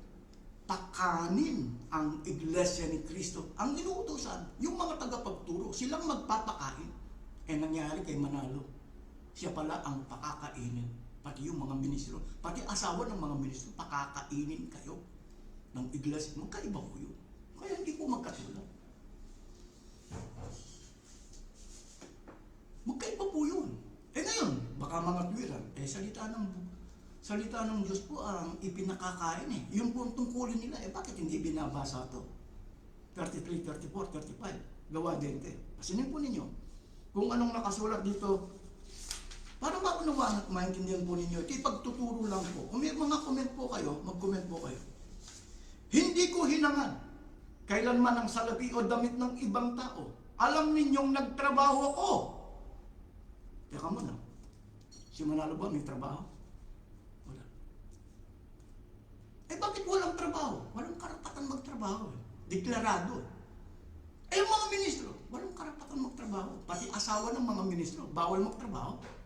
pakanin ang Iglesia ni Cristo. Ang inuutosan, yung mga tagapagturo, silang magpapakain. Nangyari kay Manalo. Siya pala ang pakakainin. Pati yung mga ministro, pati asawa ng mga ministro, pakakainin kayo ng Iglesia. Magkaiba po yun. Kaya hindi po magkatulad. Magkaiba po yun. Ngayon, baka mga tuwiran, salita ng Diyos po ang ipinakakain eh. Yun po ang tungkulin nila. Bakit hindi binabasa to? 33, 34, 35. Gawa 20. Pasinin po ninyo. Kung anong nakasulat dito, para maunawaan at maintindihan po ninyo, ipagtuturo lang po. Kung may mga comment po kayo, mag-comment po kayo. Hindi ko hinangad kailanman ang salapi o damit ng ibang tao. Alam ninyong nagtrabaho ako. Teka muna, si Manalo ba may trabaho? Wala. Bakit walang trabaho? Walang karapatan magtrabaho. Deklarado. Yung mga ministro, walang karapatan magtrabaho. Pati asawa ng mga ministro, bawal magtrabaho.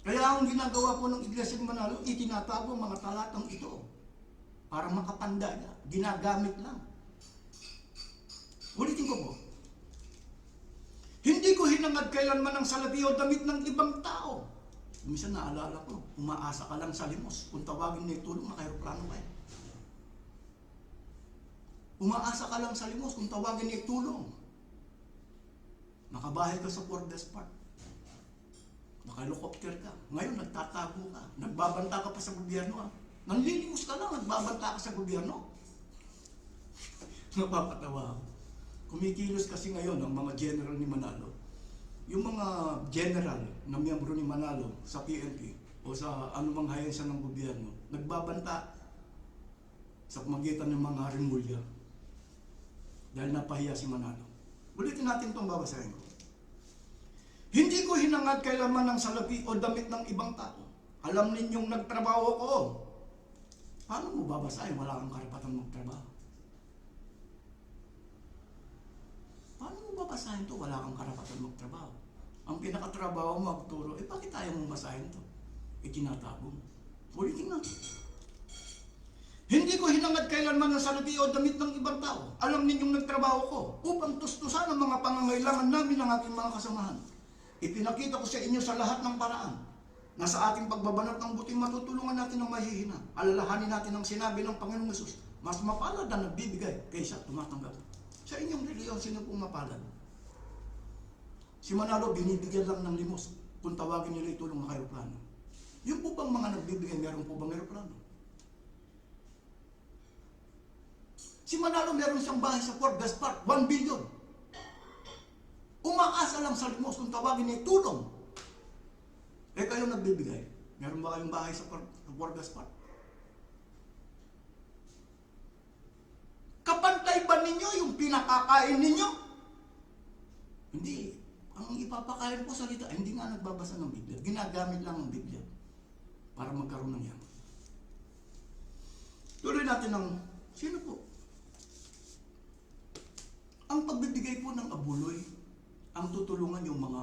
Kaya ang ginagawa po ng Iglesia ni Manalo, itinatago mga talatang ito para makapandaya. Ginagamit lang. Ulitin ko po. Hindi ko hinangad kailanman ang salapi o damit ng ibang tao. Minsan naalala ko, umaasa ka lang sa limos. Kung tawagin na itulong, naka-aeroplano kayo. Umaasa ka lang sa limos, kung tawagin na itulong. Nakabahay ka sa Fort Despard. Naka-helicopter ka. Ngayon, nagtatago ka. Nagbabanta ka pa sa gobyerno. Nanlilimos ka lang, nagbabanta ka sa gobyerno. Napapatawa ako. Kumikilos kasi ngayon ang mga general ni Manalo. Yung mga general na miyembro ni Manalo sa PNP o sa anumang ahensya ng gobyerno, nagbabanta sa pamagitan ng mga rimulya dahil napahiya si Manalo. Ulitin natin itong babasahin ko. Hindi ko hinangad kailanman ng salapi o damit ng ibang tao. Alam ninyong nagtrabaho ko. Paano mo babasahin? Wala kang karapatan magtrabaho. Paano mo babasahin to? Wala kang karapatan magtrabaho. Ang pinakatrabaho mo magturo, bakit ayaw mong basahin to? Itinatago mo. Ulitin natin. Hindi ko hinangad kailanman ng salapi o damit ng ibang tao. Alam ninyong nagtrabaho ko upang tustusan ang mga pangangailangan namin ng aking mga kasamahan. Ipinakita ko sa inyo sa lahat ng paraan na sa ating pagbabanat ng buting matutulungan natin ang mahihina. Alalahanin natin ang sinabi ng Panginoong Hesus. Mas mapalad na nagbibigay kaysa tumatanggap. Sa inyong reliyon, sino pong mapalad? Si Manalo, binibigyan lang ng limos kung tawagin nila itulong na aeroplano. Yung po bang mga nagbibigay, meron po bang aeroplano? Si Manalo, meron siyang bahay sa Fort Gaspar, 1 billion. Umaasa lang sa limos kung tawagin niya tulong. Eh kayo nagbibigay. Meron ba kayong bahay sa Fort Gaspar? Kapantay ba ninyo yung pinakakain ninyo? Hindi. Ang ipapakain po salita, hindi nga nagbabasa ng Biblia. Ginagamit lang ang Biblia para magkaroon ng yaman. Tuloy natin ng, sino po? Ang pagbibigay po ng abuloy, ang tutulungan yung mga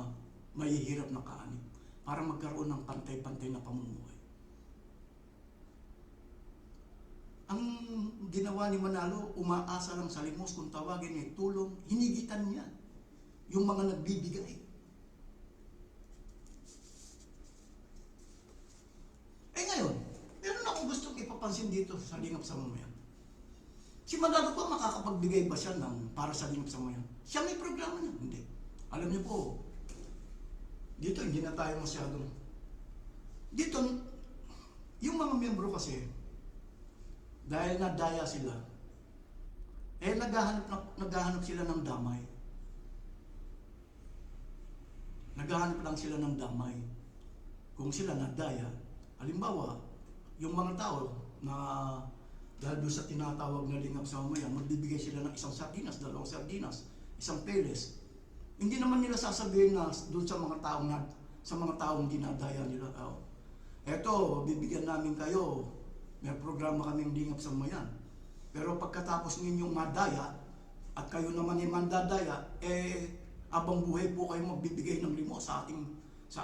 mahihirap na kaanib para magkaroon ng pantay-pantay na pamumuhay. Ang ginawa ni Manalo, umaasa lang sa limos kung tawagin niya tulong, hinigitan niya yung mga nagbibigay. Eh ngayon, meron akong gustong ipapansin dito sa Lingap sa Mamayan. Si Manalo pa makakapagbigay ba siya ng para sa Lingap sa Mamayan? Siya may programa niya? Hindi. Alam niyo po, dito hindi na tayo masyadong. Dito, yung mga miyembro kasi, dahil nadaya sila, eh naghahanap sila ng damay. Naghahanap lang sila ng damay. Kung sila nadaya, halimbawa, yung mga tao na dahil doon sa tinatawag na Lingap sa Mamayan, magbibigay sila ng isang sardinas, 2 sardinas, isang peles. Hindi naman nila sasabihin na doon sa mga taong dinadaya nila, eto, bibigyan namin kayo, may programa kaming Lingap sa Mamayan. Pero pagkatapos ninyong madaya, at kayo naman ay mandadaya, abang buhay po kayo magbibigay ng limos sa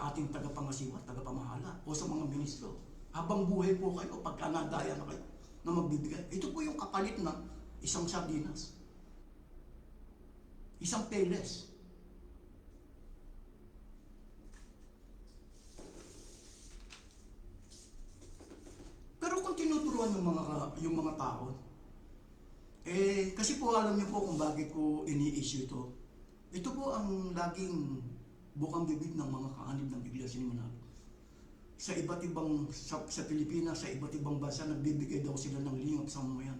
ating tagapangasiwa, tagapamahala, o sa mga ministro. Habang buhay po kayo, pagka nadaya na kayo, na magbibigay. Ito po yung kapalit ng isang sardinas. Isang peles. Pero kung tinuturuan yung mga tao, kasi po alam niyo po kung bakit ko ini-issue ito. Ito po ang laging bukang bibig ng mga kaanib ng Iglesia ni Manalo. Sa iba't ibang, sa Pilipinas, sa iba't ibang bansa, nagbibigay daw sila ng Lingap sa Mamayan.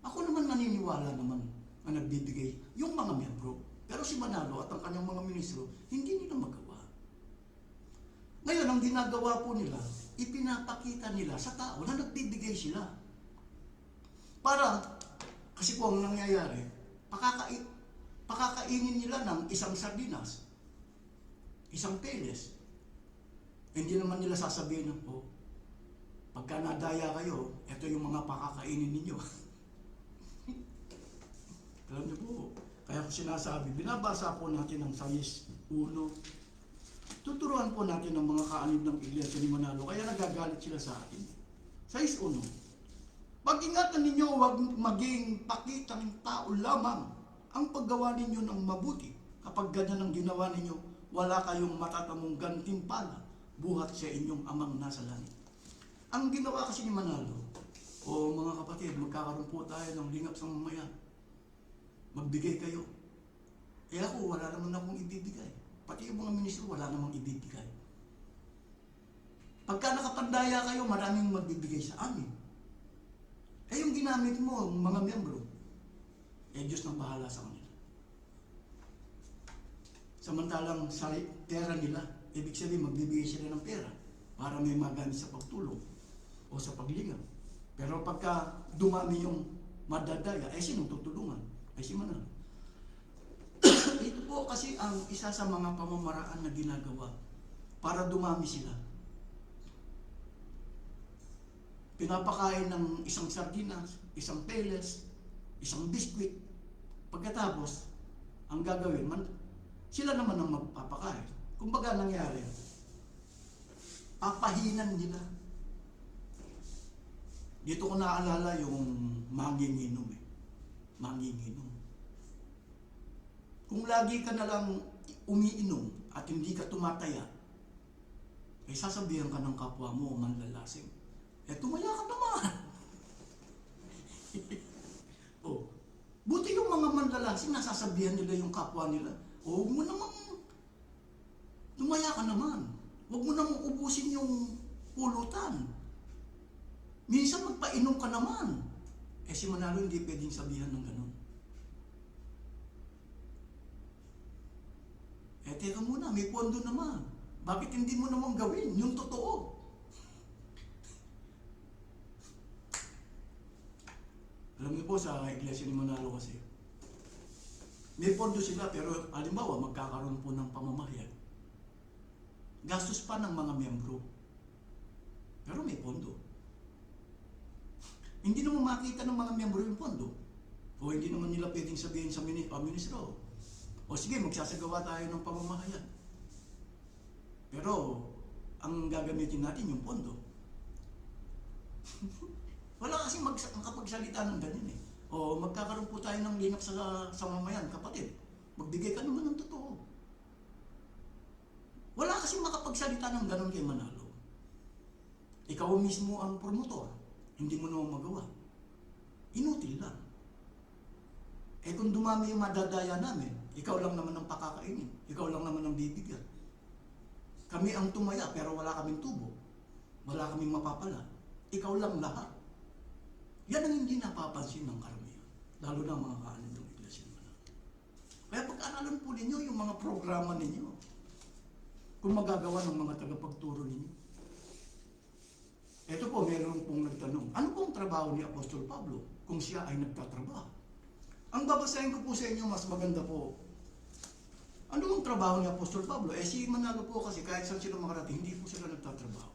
Ako naman naniniwala naman na nagbibigay yung mga miyembro. Pero si Manalo at ang kanyang mga ministro, hindi nila magawa. Ngayon, ang ginagawa po nila, ipinapakita nila sa tao na nagbibigay sila. Para, kasi po ang nangyayari, pakakainin nila ng isang sardinas, isang peles. Hindi naman nila sasabihin na, pagka nadaya kayo, ito yung mga pakakainin ninyo. Alam niyo po, kaya ko sinasabi, binabasa po natin ang 6:1. Tuturuan po natin ang mga kaanib ng Iglesia ni Manalo, kaya nagagalit sila sa atin. 6:1. Pag-ingatan ninyo, huwag maging pakitang tao lamang ang paggawa ninyo ng mabuti. Kapag ganyan ang ginawa ninyo, wala kayong matatamong gantimpala buhat sa inyong amang nasa langit. Ang ginawa kasi ni Manalo, mga kapatid, magkakaroon po tayo ng Lingap sa Mamayan. Magbigay kayo. Ako, wala naman akong ibibigay. Pati yung mga ministro, wala namang ibibigay. Pagka nakapagdaya kayo, maraming magbibigay sa amin. Eh yung ginamit mo, mga miyembro, eh Diyos nang bahala sa kanila. Samantalang sa pera nila, ibig sabihin magbibigay sila ng pera para may magamit sa pagtulong o sa paglingap. Pero pagka dumami yung madadaya, eh sinong tutulungan? Ay si Manalo. Ito po kasi ang isa sa mga pamamaraan na ginagawa para dumami sila. Pinapakain ng isang sardinas, isang peles, isang biskwit. Pagkatapos, ang gagawin, sila naman ang magpapakain. Kumbaga nangyari, papahinan nila. Dito ko naalala yung manginginom eh. Manginginom. Kung lagi ka na lang umiinom at hindi ka tumataya, eh sasabihan ka ng kapwa mo manlalasing. Eh tumaya ka naman. Oh, buti yung mga manlalasing nasasabihan nila yung kapwa nila. Oh, huwag mo namang tumaya ka naman. Huwag mo namang ubusin yung pulutan. Minsan magpainom ka naman. Eh si Manalo hindi pwedeng sabihan ng ganun. Eh teka muna, may pondo naman. Bakit hindi mo naman gawin yung totoo? Alam niyo po sa iglesia ni Manalo kasi, may pondo sila pero halimbawa magkakaroon po ng pamamahyag. Gastos pa ng mga miyembro. Pero may pondo. Hindi naman makita ng mga miyembro yung pondo. O hindi naman nila pwedeng sabihin sa ministro, o sige, magsasagawa tayo ng pamamahayan. Pero, ang gagamitin natin yung pondo. Wala kasi makapagsalita ng ganyan eh. O magkakaroon po tayo ng linap sa mamayan, kapatid. Magbigay ka naman ng totoo. Wala kasi makapagsalita ng ganon kay Manalo. Ikaw mismo ang promotor. Hindi mo naman magawa. Inutil lang. Eh kung dumami yung madadaya namin, ikaw lang naman ang pakakainin. Ikaw lang naman ang bibigyan. Kami ang tumaya pero wala kaming tubo. Wala kaming mapapala. Ikaw lang lahat. Yan ang hindi napapansin ng karamihan. Lalo na mga kaanin ng iglesia naman. Kaya pag-aralan po ninyo yung mga programa ninyo. Kung magagawa ng mga tagapagturo ninyo. Ito po, meron pong nagtanong, ano pong trabaho ni Apostol Pablo kung siya ay nagtatrabaho? Ang babasahin ko po sa inyo, mas maganda po. Ano pong trabaho ni Apostol Pablo? Eh si Manalo po kasi kahit saan sila makarating, hindi po sila nagtatrabaho.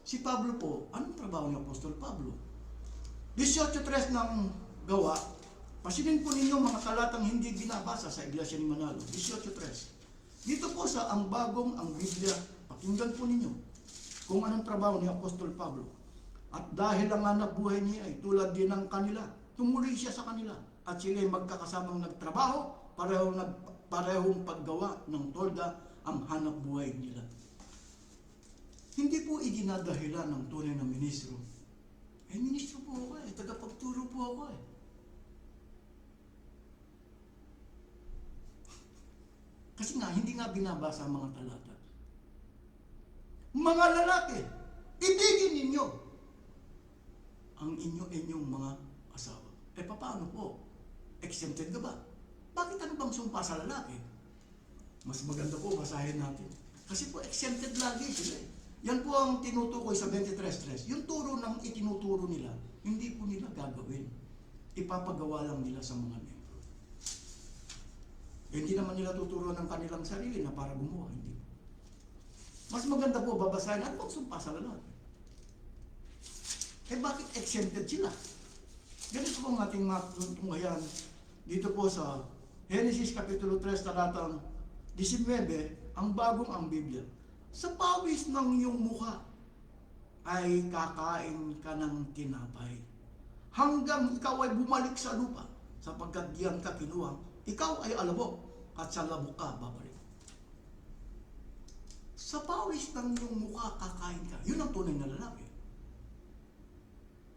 Si Pablo po, anong trabaho ni Apostol Pablo? 18:3 ng gawa, pasilin po ninyo mga talatang hindi binabasa sa iglesia ni Manalo. 18:3. Dito po sa ang Biblia, pakinggan po ninyo kung anong trabaho ni Apostol Pablo. At dahil ang hanap buhay niya ay tulad din ng kanila, tumuloy siya sa kanila. At sila ay magkakasamang nagtrabaho, parehong paggawa ng tolda ang hanap buhay nila. Hindi po idinadahilan ng tunay na ministro. Eh, ministro po ako eh, tagapagturo po ako eh. Kasi nga, hindi nga binabasa ang mga talata. Mga lalaki, ibigin ninyo ang inyong mga asawa. Eh, paano po? Exempted ka ba? Bakit ano bang sumpa sa lalaki? Mas maganda po, basahin natin. Kasi po, exempted lagi sila eh. Yan po ang tinutukoy sa 23:3. Yung turo ng itinuturo nila, hindi po nila gagawin. Ipapagawa lang nila sa mga membro. Hindi naman nila tuturo ng kanilang sarili na para gumawa. Hindi. Mas maganda po babasahin, ano bang sumpa sa lalaki? Eh bakit exempted sila? Ganito po ang ating matutunghayan dito po sa Genesis Kapitulo 3, talatang 19, ang Biblia. Sa pawis ng iyong mukha ay kakain ka ng tinapay. Hanggang ikaw ay bumalik sa lupa, sapagkat diyan ka kinuha, ikaw ay alabok, at sa labok ka babalik. Sa pawis ng iyong mukha kakain ka. Yun ang tunay na lalaki.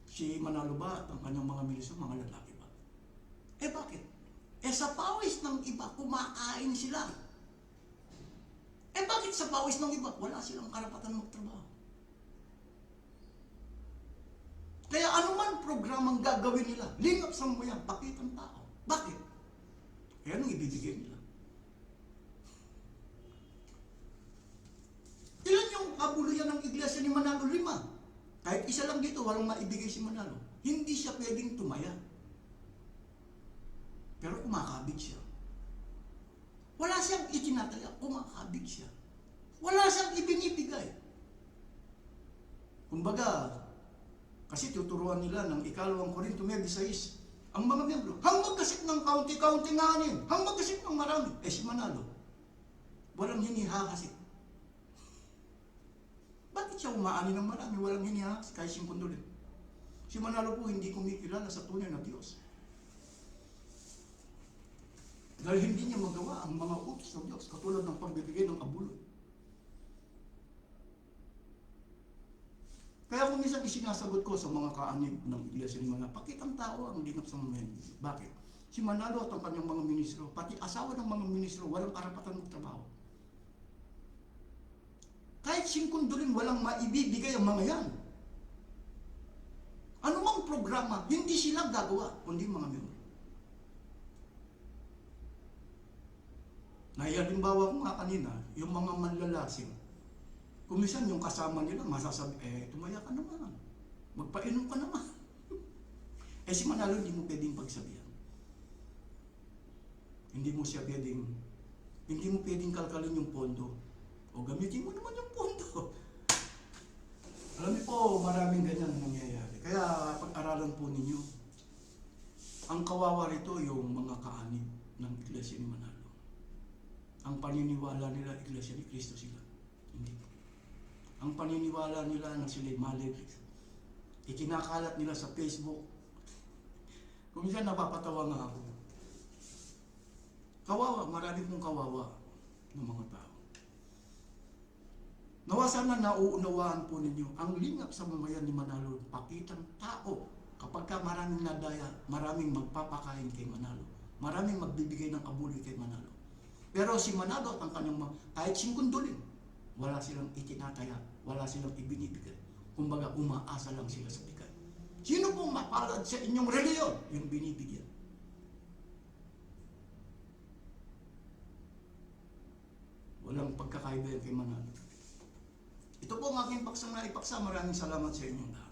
Si Manalo ba at ang kanyang mga milisyo, mga lalaki ba? Eh bakit? Eh sa pawis ng iba, kumakain sila. Eh bakit sa pawis ng iba, wala silang karapatan magtrabaho? Kaya anuman programang gagawin nila, lingap sa muyang, pakitang tao. Bakit? Eh anong ibibigay nila? Ilan yung kabuluyan ng iglesia ni Manalo? 5. Kahit isa lang dito, walang maibigay si Manalo. Hindi siya pwedeng tumaya. Pero kumakabig siya. Wala siyang itinataya, kumakabig siya. Wala siyang ibinibigay. Kumbaga, kasi tuturuan nila ng 2 Korinto 9:6, ang mga miyembro, hanggang kasip ng kaunti-kaunti nga anin, hanggang kasip ng marami. Eh si Manalo, walang hinihakasip. Bakit siya umaani ng marami, walang hinihakasip, kahit 5 ulit? Si Manalo po hindi kumikilala sa tunay na Diyos. Dahil hindi niya magawa ang mga utos ng Diyos, katulad ng pagbibigay ng abulot. Kaya kung minsan isinasagot ko sa mga kaanib ng iglesia ni Manalo, pakitang tao ang lingap sa mga yan. Bakit? Si Manalo at ang kanyang mga ministro, pati asawa ng mga ministro, walang karapatan magtrabaho. Kahit 5 duling walang maibibigay ang mga yan. Ano mang programa, hindi sila gagawa, kundi mga miyembro. Halimbawa ko nga kanina, yung mga manlalasing, kung minsan yung kasama nila masasabi, tumaya ka naman, magpainom ka naman. Si Manalo hindi mo pwedeng pagsabihan. Hindi mo pwedeng kalkalin yung pondo. O gamitin mo naman yung pondo. Alam niyo po, maraming ganyan nangyayari. Kaya pag-aralan po ninyo, ang kawawa rito yung mga kaanib ng iglesia ni Manalo. Ang paniniwala nila, iglesia ni Cristo sila. Hindi po. Ang paniniwala nila na sila'y mali, ikinakalat nila sa Facebook. Kung minsan napapatawa nga ako. Kawawa, marami pong kawawa ng mga tao. Nawa sana nauunawaan po ninyo, ang lingap sa mamayan ni Manalo, pakitang tao. Kapag ka maraming nadaya, maraming magpapakain kay Manalo. Maraming magbibigay ng abuloy kay Manalo. Pero si Manalo at ang kanyang kahit 5 duling, wala silang itinataya, wala silang ibinibigay. Kumbaga, umaasa lang sila sa bigay. Sino pong mapalad sa inyong reliyon? Yung binibigyan. Walang pagkakaiba kay Manalo. Ito po ang aking paksang na ipaksa. Maraming salamat sa inyong lahat.